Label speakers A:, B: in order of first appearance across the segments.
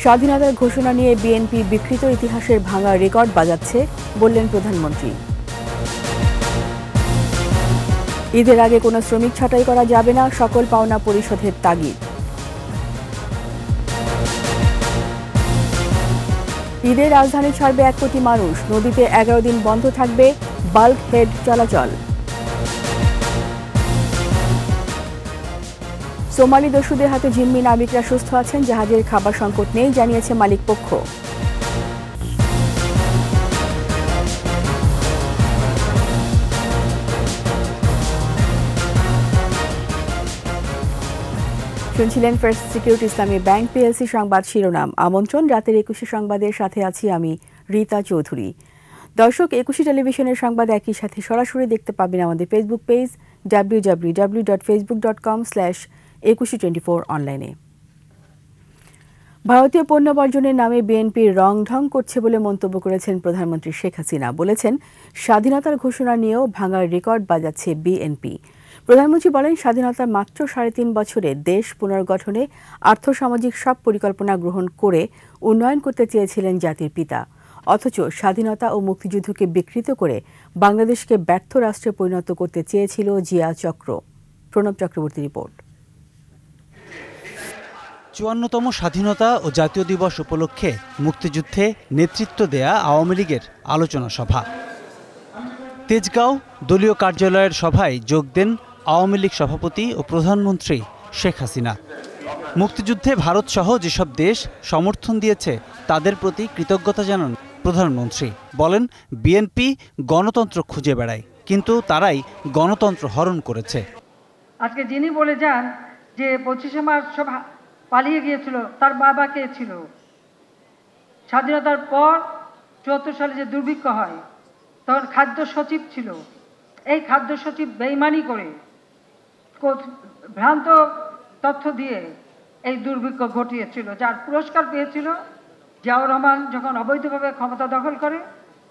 A: স্বাধীনতার ঘোষণা নিয়ে বিএনপি বিকৃত ইতিহাসের ভাঙা রেকর্ড বাজাচ্ছে বললেন প্রধানমন্ত্রী। ঈদের আগে কোনো শ্রমিক ছাঁটাই করা যাবে না, সকল পাওনা পরিশোধের তাগিদ। ঈদে রাজধানী ছাড়বে 1 কোটি মানুষ, নদীতে 11 দিন বন্ধ থাকবে বাল্ক হেড চলাচল। সোমালি দস্যুদের হাতে জিম্মি নাবিকরা সুস্থ আছেন, জাহাজের খাবার সংকট নেই জানিয়েছে মালিকপক্ষ। শুনছিলেন ফার্স্ট সিকিউরিটি ইসলামী ব্যাংক পিএলসি সংবাদ শিরোনাম। আমন্ত্রণ রাতের 21 সংবাদের সাথে আছি আমি রীতা চৌধুরী। দর্শক, 21 টেলিভিশনের সংবাদ একই সাথে সরাসরি দেখতে পাবেন আমাদের ফেসবুক পেজ www.facebook.com/2124 অনলাইনে। ভারতীয় পণ্য বর্জনের নামে বিএনপি রং ঢং করছে বলে মন্তব্য করেছেন প্রধানমন্ত্রী শেখ হাসিনা। বলেছেন, স্বাধীনতার ঘোষণা নিয়েও ভাঙার রেকর্ড বাজাচ্ছে বিএনপি। প্রধানমন্ত্রী বলেন, স্বাধীনতার মাত্র 3.5 বছরে দেশ পুনর্গঠনে আর্থসামাজিক সব পরিকল্পনা গ্রহণ করে উন্নয়ন করতে চেয়েছিলেন জাতির পিতা। অথচ স্বাধীনতা ও মুক্তিযুদ্ধকে বিকৃত করে বাংলাদেশকে ব্যর্থ রাষ্ট্রে পরিণত করতে চেয়েছিল জিয়া চক্র। প্রণব চক্রবর্তী রিপোর্ট।
B: 54তম স্বাধীনতা ও জাতীয় দিবস উপলক্ষে মুক্তিযুদ্ধে নেতৃত্ব দেয়া আওয়ামী লীগের আলোচনা সভা। তেজগাঁও দলীয় কার্যালয়ের সভায় যোগ দেন আওয়ামী লীগ সভাপতি ও প্রধানমন্ত্রী শেখ হাসিনা। মুক্তিযুদ্ধে ভারতসহ যেসব দেশ সমর্থন দিয়েছে তাদের প্রতি কৃতজ্ঞতা জানান প্রধানমন্ত্রী। বলেন, বিএনপি গণতন্ত্র খুঁজে বেড়ায়, কিন্তু তারাই গণতন্ত্র হরণ করেছে।
C: আজকে যিনি বলে যান যে 25শে মার্চ সব পালিয়ে গিয়েছিল, তার বাবা কে ছিল? স্বাধীনতার পর 74 সালে যে দুর্ভিক্ষ হয়, তখন খাদ্য সচিব ছিল। এই খাদ্য সচিব বেইমানি করে ভ্রান্ত তথ্য দিয়ে এই দুর্ভিক্ষ ঘটিয়েছিল, যার পুরস্কার পেয়েছিল জিয়াউর রহমান। যখন অবৈধভাবে ক্ষমতা দখল করে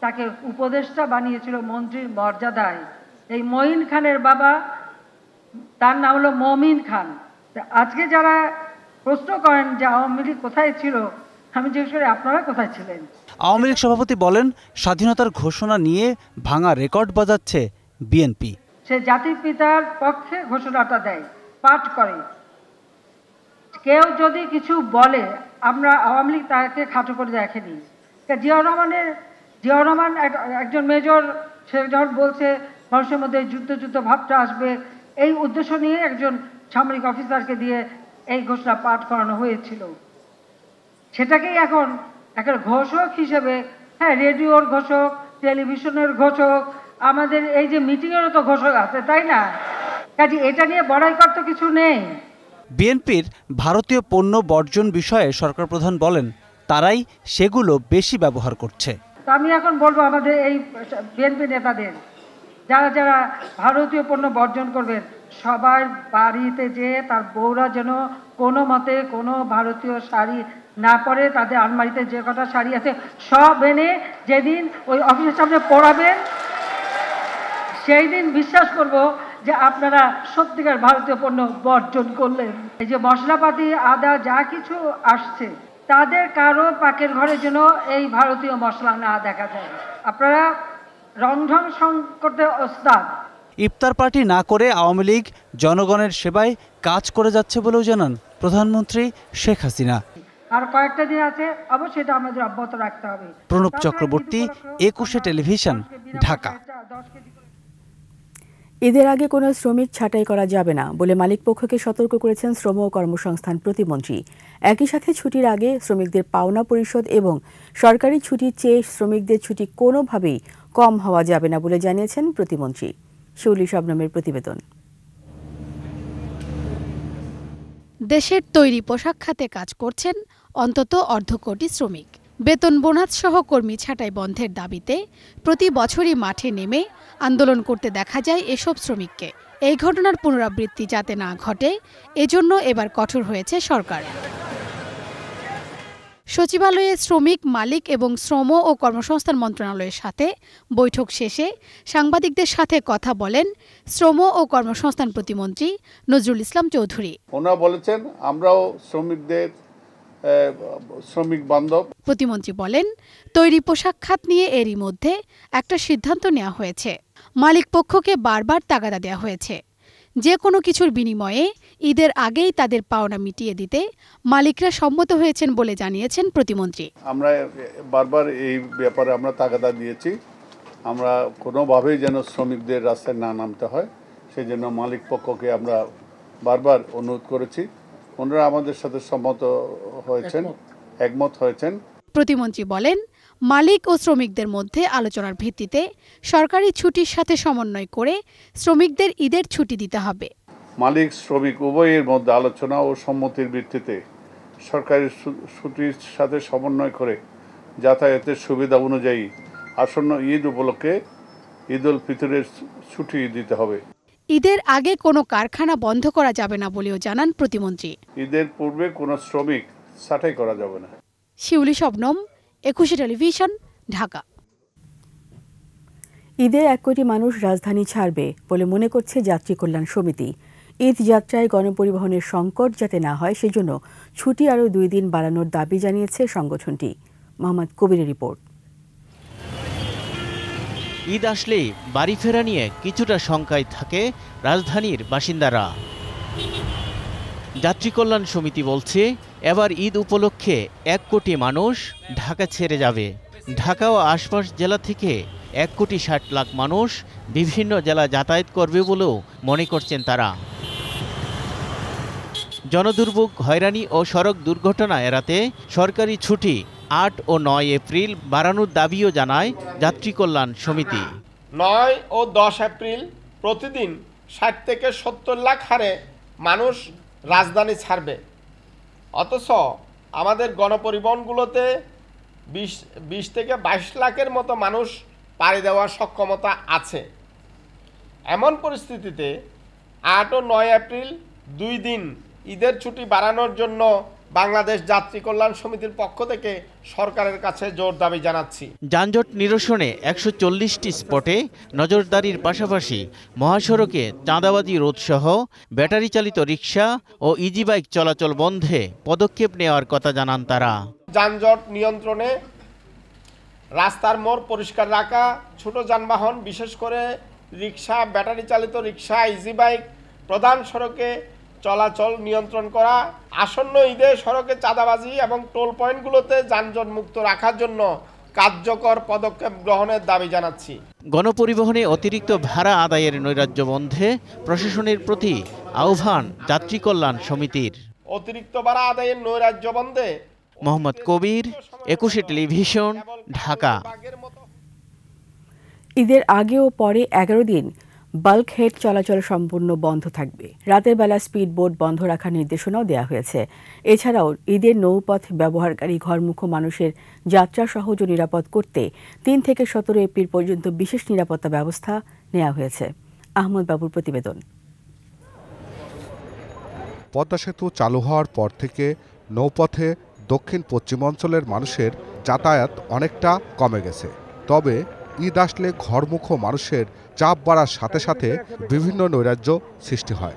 C: তাকে উপদেষ্টা বানিয়েছিল মন্ত্রীর মর্যাদায়। এই মঈন খানের বাবা, তার নাম হলো মমিন খান। আজকে যারা প্রশ্ন করেন যে আওয়ামী লীগ কোথায় ছিল, আমি জিজ্ঞেস করি আপনারা কোথায় ছিলেন?
B: আওয়ামী লীগ সভাপতি বলেন, স্বাধীনতার ঘোষণা নিয়ে ভাঙা রেকর্ড বাজাচ্ছে বিএনপি।
C: সে জাতির পিতার পক্ষে ঘোষণাটা দেয়, পাঠ করে। কেউ যদি কিছু বলে, আমরা আওয়ামী লীগ তাকে খাটো করে দেখেনি। জিয়াউর রহমান একজন মেজর, সে যখন বলছে মানুষের মধ্যে যুদ্ধ ভাবটা আসবে, এই উদ্দেশ্য নিয়ে একজন সামরিক অফিসারকে দিয়ে এই ঘোষণা পাঠ করানো হয়েছিল। সেটাকেই এখন একটা ঘোষক হিসেবে, হ্যাঁ, রেডিওর ঘোষক, টেলিভিশনের ঘোষক, আমাদের এই যে মিটিংয়েরও তো ঘোষক আছে, তাই না? কাজে এটা নিয়ে বড়াই করার তো কিছু নেই।
B: বিএনপির ভারতীয় পণ্য বর্জন বিষয়ে সরকার প্রধান বলেন, তারাই সেগুলো বেশি ব্যবহার করছে।
C: আমি এখন বলবো আমাদের এই বিএনপি নেতাদের, যারা ভারতীয় পণ্য বর্জন করবেন, সবার বাড়িতে যেয়ে তার বউরা যেন কোনো মতে কোনো ভারতীয় শাড়ি না পরে, তাদের আলমারিতে যে কটা শাড়ি আছে সব এনে যেদিন ওই অফিসের সামনে পরাবেন, সেই দিন বিশ্বাস করব যে আপনারা সত্যিকার ভারতীয় পণ্য বর্জন করলেন। এই যে মশলাপাতি, আদা, যা কিছু আসছে, তাদের কারো পাকের ঘরে যেন এই ভারতীয় মশলা না দেখা যায়। আপনারা রংঢং করতে ওস্তাদ।
B: ইফতার পার্টি না করে আওয়ামী লীগ জনগণের সেবায় কাজ করে যাচ্ছে বলেও জানান প্রধানমন্ত্রী শেখ হাসিনা।
C: আর কয়েকটা দিন আছে, অবশ্যই এটা আমাদের অব্যাহত রাখতে হবে।
B: প্রণব চক্রবর্তী, 21 টেলিভিশন, ঢাকা।
A: ঈদের আগে কোনো শ্রমিক ছাঁটাই করা যাবে না বলে মালিকপক্ষকে সতর্ক করেছেন শ্রম ও কর্মসংস্থান প্রতিমন্ত্রী। একই সাথে ছুটির আগে শ্রমিকদের পাওনা পরিশোধ এবং সরকারি ছুটির চেয়ে শ্রমিকদের ছুটি কোনোভাবেই কম হওয়া যাবে না বলে জানিয়েছেন প্রতিমন্ত্রী। শৌলী শবনমের প্রতিবেদন।
D: দেশের তৈরি পোশাক খাতে কাজ করছেন অন্তত 1/2 কোটি শ্রমিক। বেতন বোনাস সহ কর্মী ছাঁটাই বন্ধের দাবিতে প্রতি বছরই মাঠে নেমে আন্দোলন করতে দেখা যায় এসব শ্রমিককে। এই ঘটনার পুনরাবৃত্তি যাতে না ঘটে, এজন্য এবার কঠোর হয়েছে সরকার। সচিবালয়ে শ্রমিক, মালিক এবং শ্রম ও কর্মসংস্থান মন্ত্রণালয়ের সাথে বৈঠক শেষে সাংবাদিকদের সাথে কথা বলেন শ্রম ও কর্মসংস্থান প্রতিমন্ত্রী নজরুল ইসলাম চৌধুরী।
E: ওনারা বলেছেন, আমরাও শ্রমিকদের শ্রমিক বান্ধব।
D: প্রতিমন্ত্রী বলেন, তৈরি পোশাক খাত নিয়ে এরই মধ্যে একটা সিদ্ধান্ত নেওয়া হয়েছে। মালিক পক্ষকে বারবার তাগাদা দেওয়া হয়েছে, যে কোনো কিছুর বিনিময়ে ঈদের আগেই তাদের পাওনা মিটিয়ে দিতে মালিকরা সম্মত হয়েছেন বলে জানিয়েছেন প্রতিমন্ত্রী।
E: আমরা বারবার এই ব্যাপারে আমরা তাগাদা দিয়েছি, আমরা কোনোভাবেই যেন শ্রমিকদের রাস্তায় না নামতে হয় সেই জন্য মালিক পক্ষকে আমরা বারবার অনুরোধ করেছি। ওনারা আমাদের সাথে একমত হয়েছেন।
D: প্রতিমন্ত্রী বলেন, মালিক ও শ্রমিকদের মধ্যে আলোচনার ভিত্তিতে সরকারি ছুটির সাথে সমন্বয় করে শ্রমিকদের ঈদের ছুটি দিতে হবে।
E: মালিক শ্রমিক উভয়ের মধ্যে আলোচনা ও সম্মতির ভিত্তিতে সরকারি ছুটির সাথে সমন্বয় করে যাতায়াতের সুবিধা অনুযায়ী আসন্ন ঈদ উপলক্ষে ঈদ উল ফিতরের ছুটি দিতে হবে।
D: ঈদের আগে কোনো কারখানা বন্ধ করা যাবে না বলেও জানান প্রতিমন্ত্রী।
E: ঈদের পূর্বে কোনো শ্রমিক ছাঁটাই করা যাবে না।
D: শিউলি শবনম, 21 টেলিভিশন, ঢাকা।
A: ঈদে 1 কোটি মানুষ রাজধানী ছাড়বে বলে মনে করছে যাত্রী কল্যাণ সমিতি। ঈদ যাত্রায় গণপরিবহনের সংকট যাতে না হয় সেজন্য ছুটি আরও 2 দিন বাড়ানোর দাবি জানিয়েছে সংগঠনটি। মোহাম্মদ কবিরের রিপোর্ট।
F: ঈদ আসলেই বাড়ি ফেরা নিয়ে কিছুটা শঙ্কায় থাকে রাজধানীর বাসিন্দারা। যাত্রী কল্যাণ সমিতি বলছে, এবার ঈদ উপলক্ষে 1 কোটি মানুষ ঢাকা ছেড়ে যাবে। ঢাকা ও আশপাশ জেলা থেকে 1 কোটি 60 লাখ মানুষ বিভিন্ন জেলা যাতায়াত করবে বলেও মনে করছেন তারা। জনদুর্ভোগ, হয়রানি ও সড়ক দুর্ঘটনা এড়াতে সরকারি ছুটি 8 ও 9 এপ্রিল বাড়ানোর দাবিও জানায় যাত্রী কল্যাণ সমিতি।
G: 9 ও 10 এপ্রিল প্রতিদিন 60 থেকে 70 লাখ হারে মানুষ রাজধানী ছাড়বে, অথচ আমাদের গণপরিবহনগুলোতে 20 থেকে 22 লাখের মতো মানুষ পাড়ি দেওয়ার সক্ষমতা আছে। এমন পরিস্থিতিতে 8 ও 9 এপ্রিল 2 দিন ঈদের ছুটি বাড়ানোর জন্য বাংলাদেশ যাত্রী কল্যাণ সমিতির পক্ষ থেকে সরকারের কাছে জোর দাবি জানাচ্ছি।
F: যানজট নিরসনে 140টি স্পটে নজরদারির পাশাপাশি মহাসড়কে চাঁদাবাজি রোধসহ ব্যাটারি চালিত রিকশা ও ইজি বাইক চলাচল বন্ধে পদক্ষেপ নেওয়ার কথা জানান তারা।
G: যানজট নিয়ন্ত্রণে রাস্তার মোড় পরিষ্কার রাখা, ছোট যানবাহন বিশেষ করে রিকশা, ব্যাটারি চালিত রিকশা, ইজি বাইক প্রধান সড়কে চলাচল নিয়ন্ত্রণ করা, আসন্ন ঈদে সড়কে চাঁদাবাজি এবং টোল পয়েন্টগুলোতে যানজট মুক্ত রাখার জন্য কার্যকর পদক্ষেপ গ্রহণের দাবি জানাচ্ছি।
F: গণপরিবহনে অতিরিক্ত ভাড়া আদায়ের নৈরাজ্য বন্ধে প্রশাসনের প্রতি আহ্বান যাত্রী কল্যাণ সমিতির।
G: অতিরিক্ত ভাড়া আদায়ের নৈরাজ্য বন্ধে
F: মোহাম্মদ কবির, 21 টেলিভিশন, ঢাকা।
A: ঈদের আগে ও পরে 11 দিন বাল্ক হেড চলাচল সম্পূর্ণ বন্ধ থাকবে। রাতের বেলা স্পিড বোট বন্ধ রাখার নির্দেশনাও দেওয়া হয়েছে। এছাড়াও ঈদের নৌপথ ব্যবহারকারী ঘরমুখো মানুষের যাত্রা সহজ ও নিরাপদ করতে 3 থেকে 17 এপ্রিল পর্যন্ত বিশেষ নিরাপত্তা ব্যবস্থা নেওয়া হয়েছে। আহমদ বাবুর প্রতিবেদন।
H: পদ্মা সেতু চালু হওয়ার পর থেকে নৌপথে দক্ষিণ পশ্চিমাঞ্চলের মানুষের যাতায়াত অনেকটা কমে গেছে। তবে ঈদ আসলে ঘরমুখো মানুষের চাপ বাড়ার সাথে সাথে বিভিন্ন নৈরাজ্য সৃষ্টি হয়।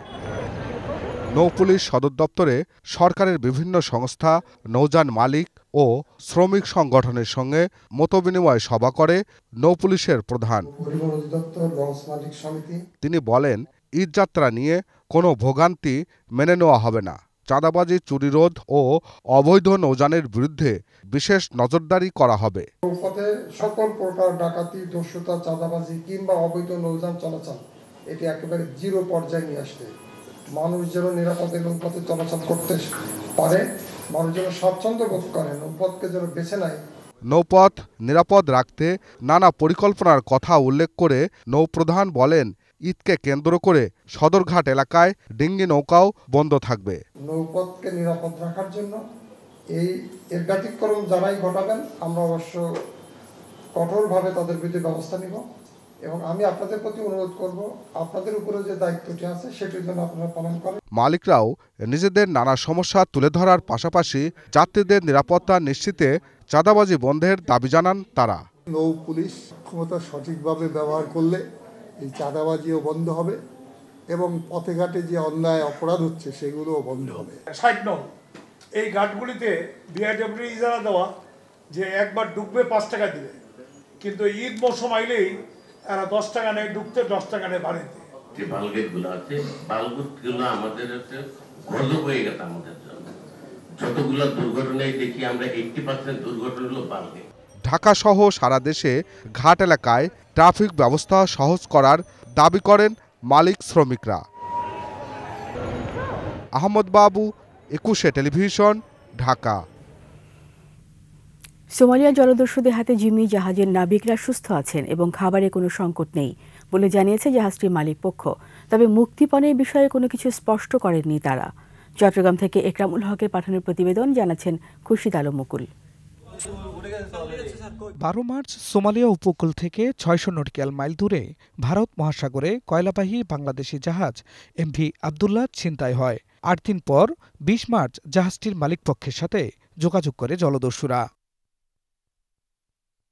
H: নৌপুলিশ সদর দপ্তরে সরকারের বিভিন্ন সংস্থা, নৌযান মালিক ও শ্রমিক সংগঠনের সঙ্গে মতবিনিময় সভা করে নৌপুলিশের প্রধান। তিনি বলেন, ঈদযাত্রা নিয়ে কোনো ভোগান্তি মেনে নেওয়া হবে না। চাঁদাবাজি, চুরি রোধ ও অবৈধ নৌযানের বিরুদ্ধে বিশেষ নজরদারি করা হবে।
I: নৌপথে সকল প্রকার ডাকাতি, দস্যুতা, চাঁদাবাজি কিংবা অবৈধ নৌযান চলাচল এটি একেবারে জিরো পর্যায়ে নিয়ে আসতে, মানুষ যেন নিরাপদে নৌপথে চলাচল করতে পারে, মানুষ যেন স্বাচ্ছন্দ্য বোধ করে, নৌপথকে যেন বেছে নেয়।
H: নৌপথ নিরাপদ রাখতে নানা পরিকল্পনার কথা উল্লেখ করে নৌপ্রধান বলেন, ঈদকে কেন্দ্র করে সদরঘাট এলাকায় ডিঙ্গি নৌকাও বন্ধ থাকবে।
I: নৌপথকে নিরাপদ রাখার জন্য এর ব্যতিক্রম যারাই ঘটাবেন আমরা অবশ্য কঠোরভাবে তাদের বিরুদ্ধে ব্যবস্থা নিব এবং আমি আপনাদের প্রতি অনুরোধ করব, আপনাদের উপরে যে দায়িত্বটি আছে সেটির জন্য আপনারা পালন করেন।
H: মালিকরাও নিজেদের নানা সমস্যা তুলে ধরার পাশাপাশি যাত্রীদের নিরাপত্তা নিশ্চিতে চাঁদাবাজি বন্ধের দাবি জানান তারা।
I: নৌ পুলিশ ক্ষমতা সঠিকভাবে ব্যবহার করলে এই চাঁদাবাজিও বন্ধ হবে এবং পথে ঘাটে যে অন্যায় অপরাধ হচ্ছে সেগুলোও বন্ধ হবে।
G: 60 নং
J: এই ঘাটগুলিতে বিআরডব্লিউ ইজারা দেওয়া যে একবার ডুববে 5 টাকা দিবে, কিন্তু ঈদ মৌসুম আইলেই এরা 10 টাকা নেয় ডুবতে, 10 টাকা নেয় বাড়িতে।
K: যে বালগেটগুলো আছে, বালগেটগুলো আমাদের হচ্ছে গজব হয়ে গেছে আমাদের জন্য। যতগুলো দুর্ঘটনায় দেখি আমরা 80% দুর্ঘটনা হলো বালগেট।
H: ঢাকা সহ সারা দেশে ঘাট এলাকায় ট্রাফিক ব্যবস্থা সহজ করার দাবি করেন মালিক শ্রমিকরা। আহমদ বাবু, 21 টেলিভিশন, ঢাকা।
A: সোমালিয়া জলদস্যুদের হাতে জিম্মি জাহাজের নাবিকরা সুস্থ আছেন এবং খাবারে কোনো সংকট নেই বলে জানিয়েছে জাহাজটির মালিক পক্ষ। তবে মুক্তিপণের বিষয়ে কোনো কিছু স্পষ্ট করেননি তারা। চট্টগ্রাম থেকে একরামুল হকের পাঠানোর প্রতিবেদন জানাচ্ছেন খুরশিদ আলম মুকুল।
L: 12 মার্চ সোমালিয়া উপকূল থেকে 600 নটিক্যাল মাইল দূরে ভারত মহাসাগরে কয়লাবাহী বাংলাদেশি জাহাজ এমভি আবদুল্লাহ ছিনতাই হয়। 8 দিন পর 20 মার্চ জাহাজটির মালিকপক্ষের সাথে যোগাযোগ করে জলদস্যুরা।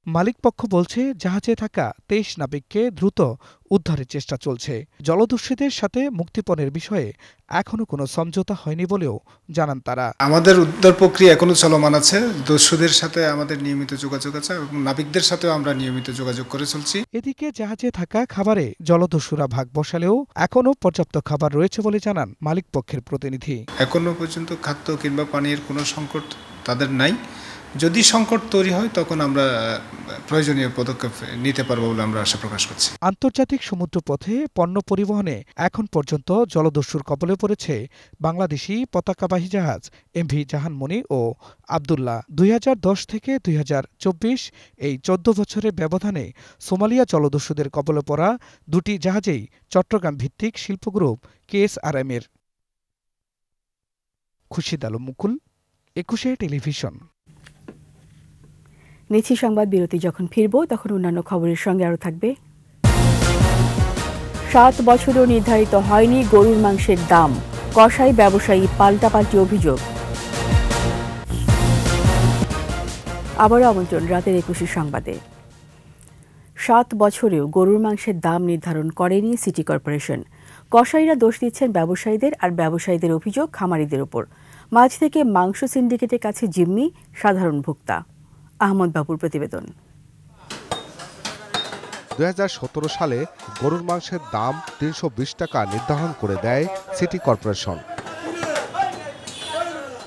L: মালিকপক্ষ বলছে জাহাজে থাকা 23 নাবিককে দ্রুত উদ্ধারের চেষ্টা চলছে। জলদস্যুদের সাথে মুক্তিপণের বিষয়ে এখনো কোনো সমঝোতা হয়নি বলেও জানান তারা।
M: আমাদের উদ্ধার প্রক্রিয়া এখনো চলমান আছে। দস্যুদের সাথে আমাদের নিয়মিত যোগাযোগ আছে এবং নাবিকদের সাথেও আমরা নিয়মিত যোগাযোগ করে চলছি।
L: এদিকে জাহাজে থাকা খাবারে জলদস্যুরা ভাগ বসালেও এখনো পর্যাপ্ত খাবার রয়েছে বলে জানান মালিকপক্ষের প্রতিনিধি।
M: এখনো পর্যন্ত খাদ্য কিংবা পানির কোনো সংকট তাদের নাই। যদি সংকট তৈরি হয় তখন আমরা প্রয়োজনীয় পদক্ষেপ নিতে পারবো বলে আমরা আশা প্রকাশ করছি।
L: আন্তর্জাতিক সমুদ্রপথে পণ্য পরিবহনে এখন পর্যন্ত জলদস্যুর কবলে পড়েছে বাংলাদেশি পতাকাবাহী জাহাজ এমভি জাহানমণি ও আবদুল্লাহ। 2010 থেকে 2024 এই 14 বছরের ব্যবধানে সোমালিয়া জলদস্যুদের কবলে পড়া দুটি জাহাজেই চট্টগ্রাম ভিত্তিক শিল্প গ্রুপ KSRM এর। খুরশিদ আলম মুকুল, 21 টেলিভিশন।
A: নিচ্ছি সংবাদ বিরতি। যখন ফিরব তখন অন্যান্য খবরের সঙ্গে আরও থাকবে। 7 বছরও নির্ধারিত হয়নি গরুর মাংসের দাম, কসাই ব্যবসায়ী পাল্টাপাল্টি অভিযোগ। আবারও আমন্ত্রণ রাতের 21 সংবাদে। 7 বছরেও গরুর মাংসের দাম নির্ধারণ করেনি সিটি কর্পোরেশন। কসাইরা দোষ দিচ্ছেন ব্যবসায়ীদের, আর ব্যবসায়ীদের অভিযোগ খামারিদের ওপর। মাঝ থেকে মাংস সিন্ডিকেটের কাছে জিম্মি সাধারণ ভোক্তা। আহমদ বাবুর প্রতিবেদন।
H: 2017 সালে গরুর মাংসের দাম 320 টাকা নির্ধারণ করে দেয় সিটি কর্পোরেশন।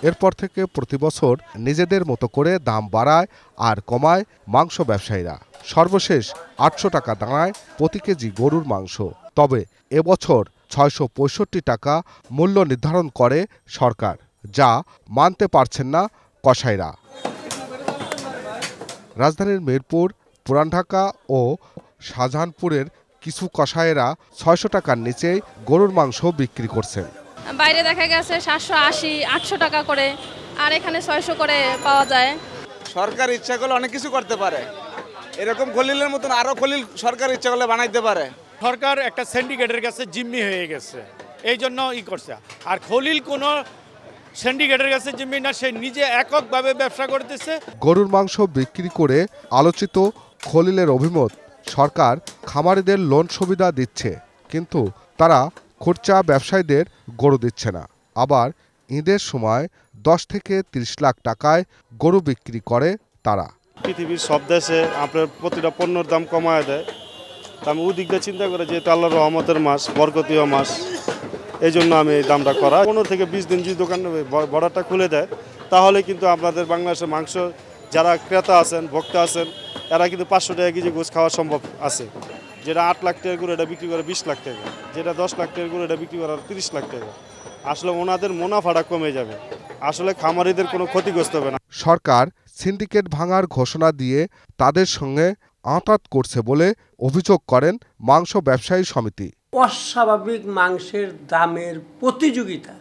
H: এরপর থেকে প্রতি বছর নিজেদের মতো করে দাম বাড়ায় আর কমায় মাংস ব্যবসায়ীরা। সর্বশেষ 800 টাকা দাঁড়ায় প্রতি কেজি গরুর মাংস। তবে এবছর 665 টাকা মূল্য নির্ধারণ করে সরকার, যা মানতে পারছেন না কসাইরা। রাজধানীর মিরপুর, পুরান ঢাকা ও শাহজাহানপুরের কিছু কসাইয়েরা 600 টাকার নিচে গরুর মাংস বিক্রি করছেন।
N: বাইরে দেখা গেছে 780-800 টাকা করে, আর এখানে 600 করে পাওয়া যায়।
O: সরকার ইচ্ছা করলে অনেক কিছু করতে পারে, এরকম খলিলের মতন আরো খলিল সরকার ইচ্ছা করলে বানাইতে পারে।
P: সরকার একটা সিন্ডিকেটের কাছে জিম্মি হয়ে গেছে, এই জন্য করছে। আর খলিল কোনো সিন্ডিকেটের কাছে জিম্মি না, সে নিজে এককভাবে ব্যবসা করতেছে।
H: গরুর মাংস বিক্রি করে আলোচিত খলিলের অভিমত, সরকার খামারিদের লোন সুবিধা দিচ্ছে, কিন্তু তারা খুচরা ব্যবসায়ীদের গরু দিচ্ছে না। আবার ঈদের সময় 10 থেকে 30 লাখ টাকায় গরু বিক্রি করে তারা।
Q: পৃথিবীর সব দেশে আপনার প্রতিটা পণ্যের দাম কমায় দেয়। আমি ওই দিক দিয়ে চিন্তা করে যেহেতু আল্লাহর রহমতের মাস, বরকতীয় মাস, এই জন্য আমি এই দামটা করা। 15 থেকে 20 দিন যদি দোকান বর্ডারটা খুলে দেয়, তাহলে কিন্তু আপনাদের বাংলাদেশের মাংস যারা ক্রেতা আছেন, ভোক্তা আছেন, এরা কিন্তু 500 টাকা কেজি গোস খাওয়া সম্ভব আছে। যেটা 8 লাখ টাকা করে এটা বিক্রি করে 20 লাখ টাকা, যেটা 10 লাখ টাকা করে এটা বিক্রি করার 30 লাখ টাকা। আসলে ওনাদের মুনাফাটা কমে যাবে, আসলে খামারিদের কোনো ক্ষতিগ্রস্ত হবে না।
H: সরকার সিন্ডিকেট ভাঙার ঘোষণা দিয়ে তাদের সঙ্গে আঁতাত করছে বলে অভিযোগ করেন মাংস ব্যবসায়ী সমিতি।
R: অস্বাভাবিক মাংসের দামের প্রতিযোগিতা,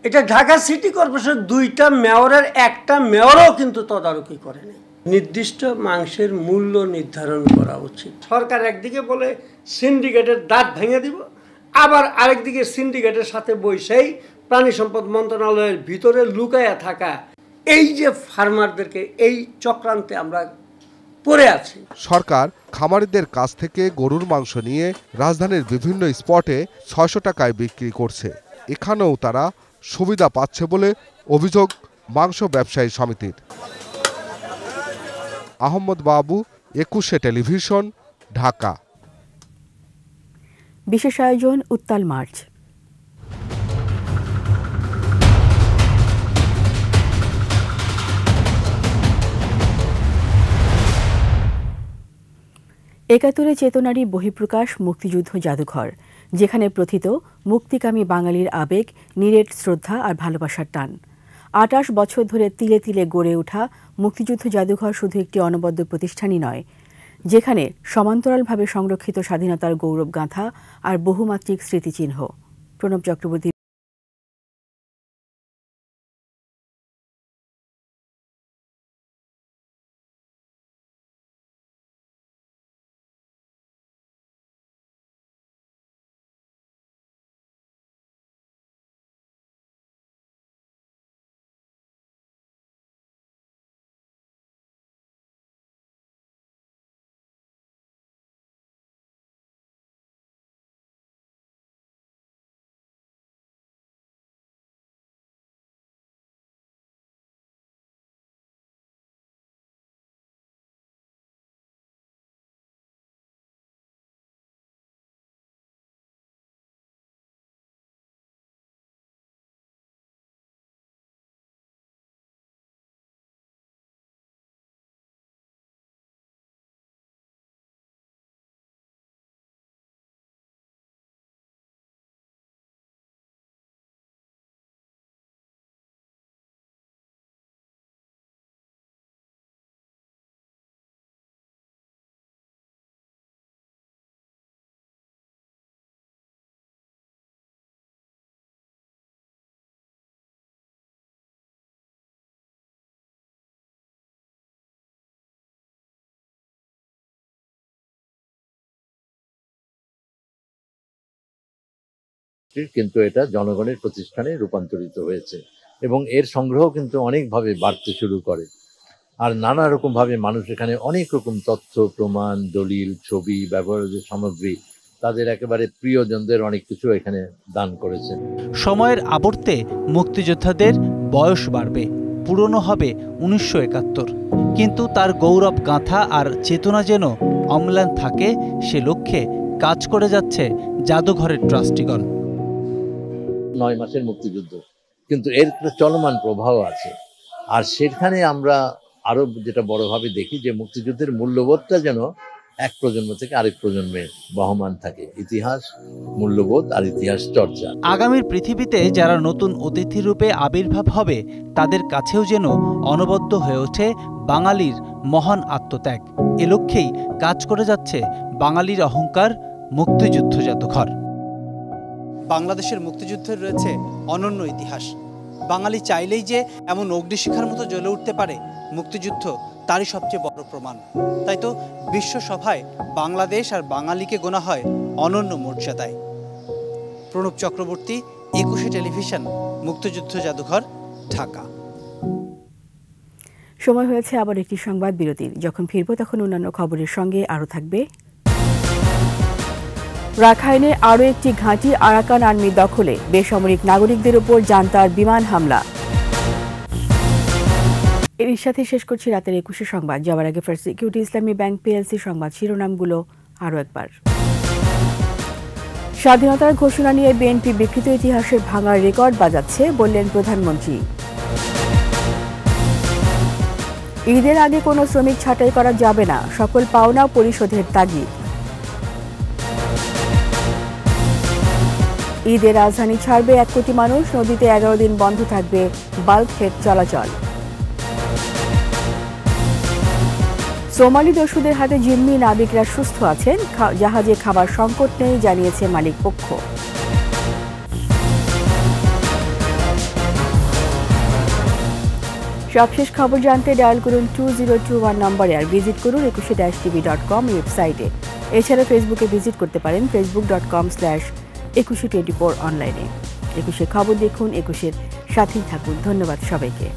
R: এটা ঢাকা সিটি কর্পোরেশন 2টা মেয়রের একটা মেয়রও কিন্তু তদারকি করেনি। নির্দিষ্ট মাংসের মূল্য নির্ধারণ করা উচিত। সরকার একদিকে বলে সিন্ডিকেটের দাঁত ভেঙে দিব, আবার আরেকদিকে সিন্ডিকেটের সাথে বৈশাই প্রাণী সম্পদ মন্ত্রণালয়ের ভিতরে লুকায়া থাকা এই যে ফার্মারদেরকে এই চক্রান্তে আমরা পড়ে আছি।
H: সরকার খামারিদের কাছ থেকে গরুর মাংস নিয়ে রাজধানীর বিভিন্ন স্পটে 600 টাকায় বিক্রি করছে। এখানেও তারা সুবিধা পাচ্ছে বলে অভিযোগ মাংস ব্যবসায়ী সমিতির। আহমদ বাবু, একুশে টেলিভিশন, ঢাকা।
A: বিশেষ আয়োজন উত্তাল মার্চ। একাত্তরে চেতনারই বহিঃপ্রকাশ মুক্তিযুদ্ধ জাদুঘর, যেখানে প্রথিত মুক্তিকামী বাঙালির আবেগ, নিরেট শ্রদ্ধা আর ভালোবাসার টান। ২৮ বছর ধরে তিলে তিলে গড়ে ওঠা মুক্তিযুদ্ধ জাদুঘর শুধু একটি অনবদ্য প্রতিষ্ঠানই নয়, যেখানে সমান্তরালভাবে সংরক্ষিত স্বাধীনতার গৌরব গাঁথা আর বহুমাত্রিক স্মৃতিচিহ্ন। প্রণব চক্রবর্তী।
S: কিন্তু এটা জনগণের প্রতিষ্ঠানে রূপান্তরিত হয়েছে এবং এর সংগ্রহ কিন্তু অনেকভাবে বাড়তে শুরু করে। আর নানা রকমভাবে মানুষ এখানে অনেক রকম তথ্য, প্রমাণ, দলিল, ছবি, ব্যবহার্য সামগ্রী, তাদের একেবারে প্রিয়জনদের অনেক কিছু এখানে দান করেছেন।
B: সময়ের আবর্তে মুক্তিযোদ্ধাদের বয়স বাড়বে, পুরনো হবে ১৯৭১, কিন্তু তার গৌরব গাঁথা আর চেতনা যেন অম্লান থাকে, সে লক্ষ্যে কাজ করে যাচ্ছে জাদুঘরের ট্রাস্টিগণ।
S: ৯ মাসের মুক্তিযুদ্ধ, কিন্তু এর একটা চলমান প্রবাহ আছে। আর সেখানে আমরা আরো যেটা বড়ভাবে দেখি যে মুক্তিযুদ্ধের মূল্যবোধটা যেন এক প্রজন্ম থেকে আরেক প্রজন্মে বহমান থাকে। ইতিহাস, মূল্যবোধ আর ইতিহাস চর্চা।
B: আগামীর পৃথিবীতে যারা নতুন অতিথি রূপে আবির্ভাব হবে, তাদের কাছেও যেন অনবদ্য হয়ে ওঠে বাঙালির মহান আত্মত্যাগ। এ লক্ষ্যেই কাজ করে যাচ্ছে বাঙালির অহংকার মুক্তিযুদ্ধ জাদুঘর।
T: বাংলাদেশের মুক্তিযুদ্ধের রয়েছে অনন্য ইতিহাস। বাঙালি চাইলেই যে এমন অগ্নিশিখার মতো জ্বলে উঠতে পারে, মুক্তিযুদ্ধ তারই সবচেয়ে বড় প্রমাণ। তাই তো বিশ্ব সভায় বাংলাদেশ আর বাঙালিকে গোনা হয় অনন্য মর্যাদায়। প্রণব চক্রবর্তী, একুশে টেলিভিশন, মুক্তিযুদ্ধ জাদুঘর, ঢাকা।
A: সময় হয়েছে আবার একটি সংবাদ বিরতির। যখন ফিরব তখন অন্যান্য খবরের সঙ্গে আরও থাকবে। রাখাইনে আরও একটি ঘাঁটি আরাকান আর্মির দখলে, বেসামরিক নাগরিকদের উপর জান্তার বিমান হামলা। এর সাথে শেষ করছি রাতের ২১শে সংবাদ। যাওয়ার আগে ফার্স্ট সিকিউরিটি ইসলামী ব্যাংক পিএলসি সংবাদ শিরোনামগুলো আরও একবার। স্বাধীনতার ঘোষণা নিয়ে বিএনপি বিকৃত ইতিহাসের ভাঙার রেকর্ড বাজাচ্ছে, বললেন প্রধানমন্ত্রী। ঈদের আগে কোনো শ্রমিক ছাঁটাই করা যাবে না, সকল পাওনা পরিশোধের তাগিদ। ঈদে রাজধানী ছাড়বে ১ কোটি মানুষ, নদীতে ১১ দিন বন্ধ থাকবে বাল্কহেড চলাচল। সোমালি দস্যুদের হাতে জিম্মি নাবিকরা সুস্থ আছেন, জাহাজে খাবার সংকট নেই, জানিয়েছে মালিক পক্ষ। সবশেষ খবর জানতে ডায়াল করুন 2021 নম্বরে, আর ভিজিট করুন ekushe-tv.com ওয়েবসাইটে। এছাড়া ফেসবুকে ভিজিট করতে পারেন facebook.com/2124 অনলাইনে। ২১শে খবর দেখুন, ২১এর সাথেই থাকুন। ধন্যবাদ সবাইকে।